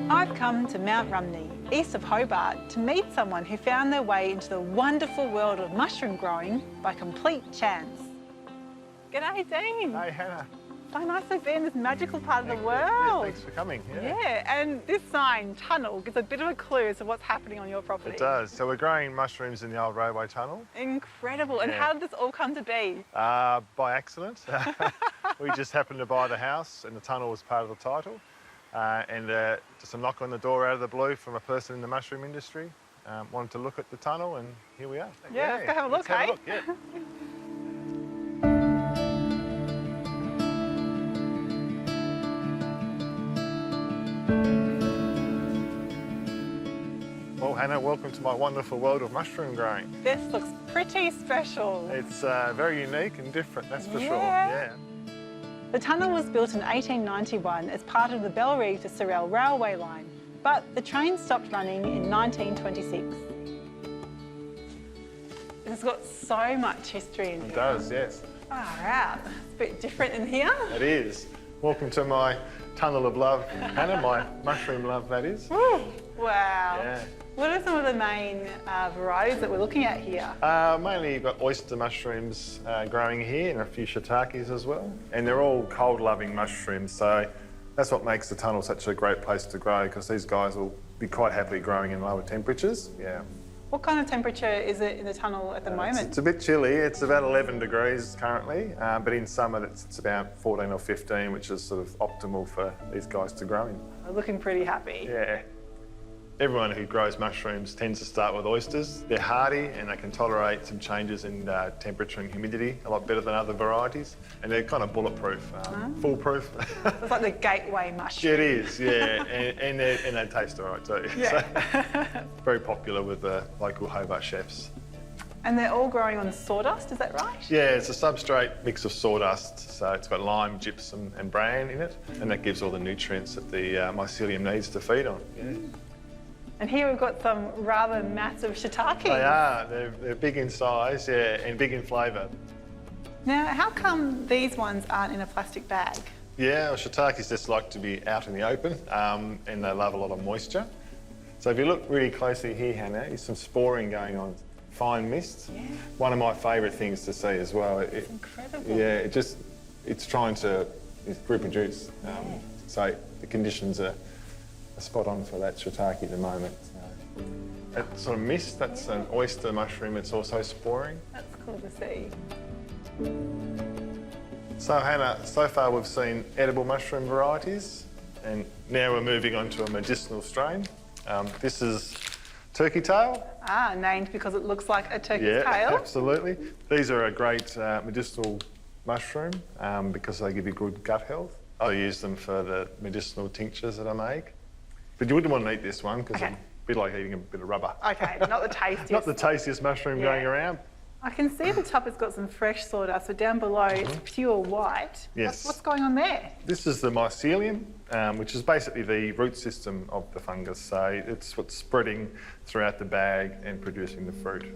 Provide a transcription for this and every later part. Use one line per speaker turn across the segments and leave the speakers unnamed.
I've come to Mount Rumney, east of Hobart, to meet someone who found their way into the wonderful world of mushroom growing by complete chance. G'day, Dean.
Hey, Hannah.
So nice to be in this magical part of the world.
Thanks for coming.
Yeah, and this sign, tunnel, gives a bit of a clue as to what's happening on your property.
It does. So we're growing mushrooms in the old railway tunnel.
Incredible. And how did this all come to be?
By accident. We just happened to buy the house and the tunnel was part of the title. Just a knock on the door out of the blue from a person in the mushroom industry. Wanted to look at the tunnel and here we are.
Yeah, let's go have a look,
Have a look, yeah. Well, Hannah, welcome to my wonderful world of mushroom growing.
This looks pretty special.
It's very unique and different, that's for sure. Yeah.
The tunnel was built in 1891 as part of the Bellerive to Sorell railway line, but the train stopped running in 1926. It's got so much history in here.
It does, yes.
Far out. It's a bit different in here.
It is. Welcome to my tunnel of love, Hannah, my mushroom love, that is.
Woo. Wow.
Yeah.
What are some of the main varieties that we're looking at here?
Mainly you've got oyster mushrooms growing here and a few shiitakes as well. And they're all cold-loving mushrooms, so that's what makes the tunnel such a great place to grow, because these guys will be quite happily growing in lower temperatures. Yeah.
What kind of temperature is it in the tunnel at the moment?
It's a bit chilly. It's about 11 degrees currently, but in summer it's about 14 or 15, which is sort of optimal for these guys to grow in.
They're looking pretty happy.
Yeah. Everyone who grows mushrooms tends to start with oysters. They're hardy and they can tolerate some changes in temperature and humidity a lot better than other varieties. And they're kind of bulletproof, foolproof.
It's like the gateway mushroom.
It is, yeah, and they taste all right too.
Yeah.
So, very popular with the local Hobart chefs.
And they're all growing on sawdust, is that right?
Yeah, it's a substrate mix of sawdust, so it's got lime, gypsum and bran in it, and that gives all the nutrients that the mycelium needs to feed on. Yeah.
And here we've got some rather massive shiitakes.
They are. They're big in size, yeah, and big in flavour.
Now, how come these ones aren't in a plastic bag?
Yeah, well, shiitakes just like to be out in the open, and they love a lot of moisture. So if you look really closely here, Hannah, there's some sporing going on, fine mist.
Yeah.
One of my favourite things to see as well.
It's incredible.
Yeah, it's trying to reproduce. So the conditions are spot on for that shiitake at the moment. So, that sort of mist, that's an oyster mushroom. It's also sporing.
That's cool to see.
So Hannah, so far we've seen edible mushroom varieties, and now we're moving on to a medicinal strain. This is turkey tail.
Ah, named because it looks like a turkey's
Yeah,
tail.
absolutely. These are a great medicinal mushroom because they give you good gut health. I use them for the medicinal tinctures that I make. But you wouldn't want to eat this one because it's a bit like eating a bit of rubber.
Okay, not the tastiest.
Not the tastiest mushroom going around.
I can see the top has got some fresh sawdust, but down below it's pure white.
Yes.
What's going on there?
This is the mycelium, which is basically the root system of the fungus. So it's what's spreading throughout the bag and producing the fruit.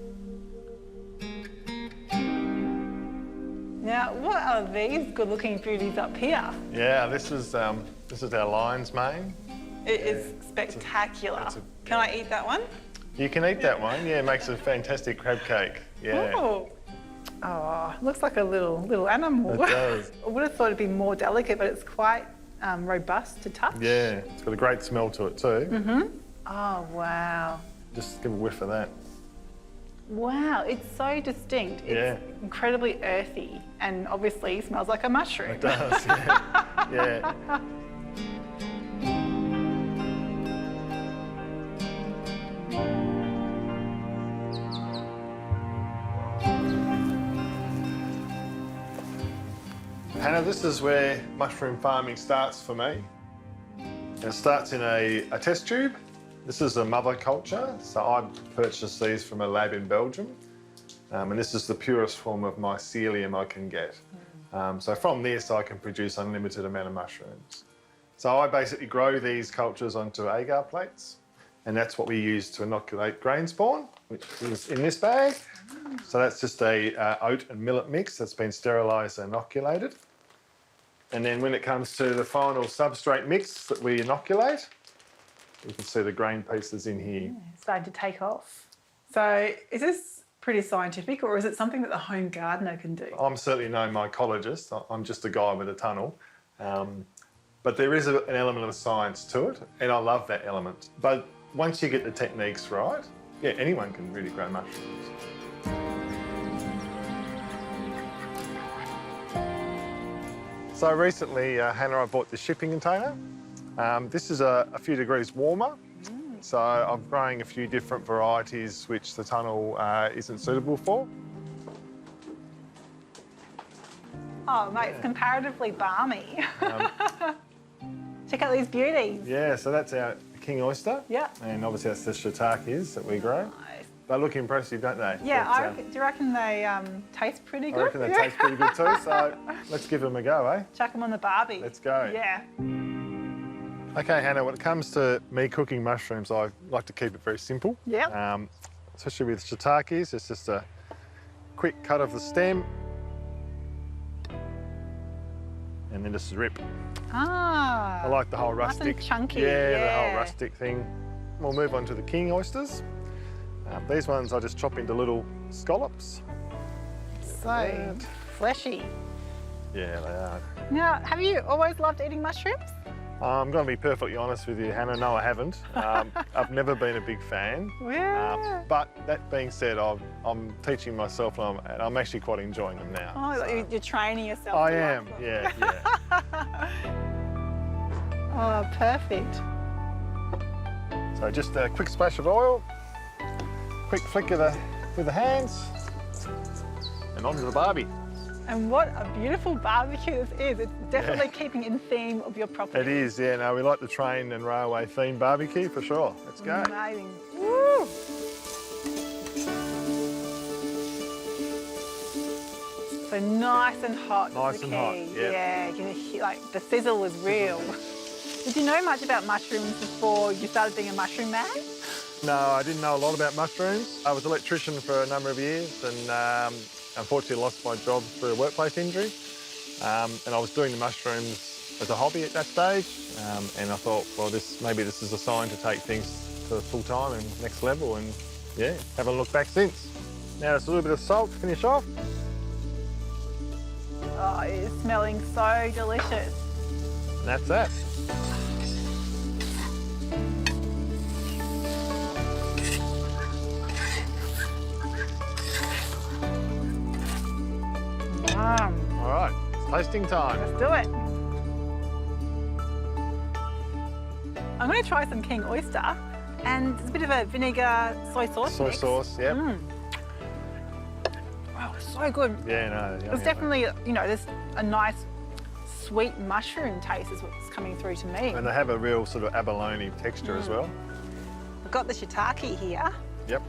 Now, what are these good-looking beauties up here?
Yeah, this is our lion's mane.
It is spectacular. Can I eat that one?
You can eat that one. Yeah, it makes a fantastic crab cake. Yeah.
Oh, looks like a little animal.
It does.
I would have thought it'd be more delicate, but it's quite robust to touch.
Yeah, it's got a great smell to it too.
Mm-hmm. Oh, wow.
Just give a whiff of that.
Wow, it's so distinct. It's incredibly earthy and obviously smells like a mushroom.
It does, yeah. Yeah. Hannah, this is where mushroom farming starts for me. It starts in a test tube. This is a mother culture, so I purchased these from a lab in Belgium. And this is the purest form of mycelium I can get. So from this, I can produce unlimited amount of mushrooms. So I basically grow these cultures onto agar plates, and that's what we use to inoculate grain spawn. which is in this bag. So that's just a oat and millet mix that's been sterilised and inoculated. And then when it comes to the final substrate mix that we inoculate, you can see the grain pieces in here.
Yeah, starting to take off. So is this pretty scientific, or is it something that the home gardener can do?
I'm certainly no mycologist. I'm just a guy with a tunnel. But there is an element of science to it, and I love that element. But once you get the techniques right, yeah, anyone can really grow mushrooms. So recently, Hannah, I bought this shipping container. This is a few degrees warmer. So I'm growing a few different varieties which the tunnel isn't suitable for.
Oh, mate, it's comparatively balmy. Check out these beauties.
Yeah, so that's our king oyster.
Yeah.
And obviously that's the shiitakes that we grow.
Nice.
They look impressive, don't they?
Yeah, do you reckon they taste pretty good?
I reckon they taste pretty good too, so let's give them a go, eh?
Chuck them on the barbie.
Let's go.
Yeah.
Okay, Hannah, when it comes to me cooking mushrooms, I like to keep it very simple.
Yeah.
Especially with shiitakes, it's just a quick cut of the stem and then just rip.
Ah.
I like the whole
nice
rustic.
and chunky.
Yeah, the whole rustic thing. We'll move on to the king oysters. These ones I just chop into little scallops.
So fleshy.
Yeah, they are.
Now, have you always loved eating mushrooms?
I'm going to be perfectly honest with you, Hannah. No, I haven't. I've never been a big fan.
Yeah.
But that being said, I'm teaching myself and I'm actually quite enjoying them now.
Oh,
so.
you're training yourself.
I
to
am,
like them.
yeah.
Oh, perfect.
So just a quick splash of oil, quick flick with the hands, and onto the barbie.
And what a beautiful barbecue this is. It's definitely keeping in theme of your property.
It is, yeah. No, we like the train and railway themed barbecue for sure. Let's go.
Amazing. Woo! So nice and hot.
Nice
is the
and
key.
hot, yeah.
Yeah, you can hear, like the sizzle is real. Did you know much about mushrooms before you started being a mushroom man?
No, I didn't know a lot about mushrooms. I was an electrician for a number of years and unfortunately lost my job through a workplace injury. And I was doing the mushrooms as a hobby at that stage. And I thought, well, maybe this is a sign to take things to full time and next level. And yeah, haven't looked back since. Now just a little bit of salt to finish off.
Oh, it's smelling so delicious.
And that's that. All right, it's tasting time.
Let's do it. I'm going to try some king oyster, and it's a bit of a vinegar soy sauce
Soy
mix.
sauce, yep.
Wow, so good.
Yeah, no.
It's
yummy,
definitely, you know, there's a nice sweet mushroom taste is what's coming through to me.
And they have a real sort of abalone texture as well.
I've got the shiitake here.
Yep.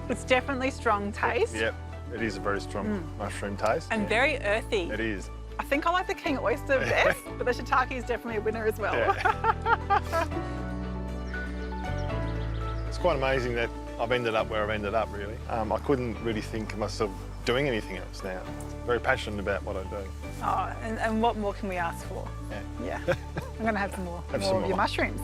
It's definitely strong taste.
Yep. It is a very strong mushroom taste.
And very earthy.
It is.
I think I like the king oyster best, but the shiitake is definitely a winner as well.
Yeah. It's quite amazing that I've ended up where I've ended up, really. I couldn't really think of myself doing anything else now. Very passionate about what I do.
Oh, and what more can we ask for?
Yeah.
Yeah. I'm going to have some more,
Have some
of your
more.
mushrooms.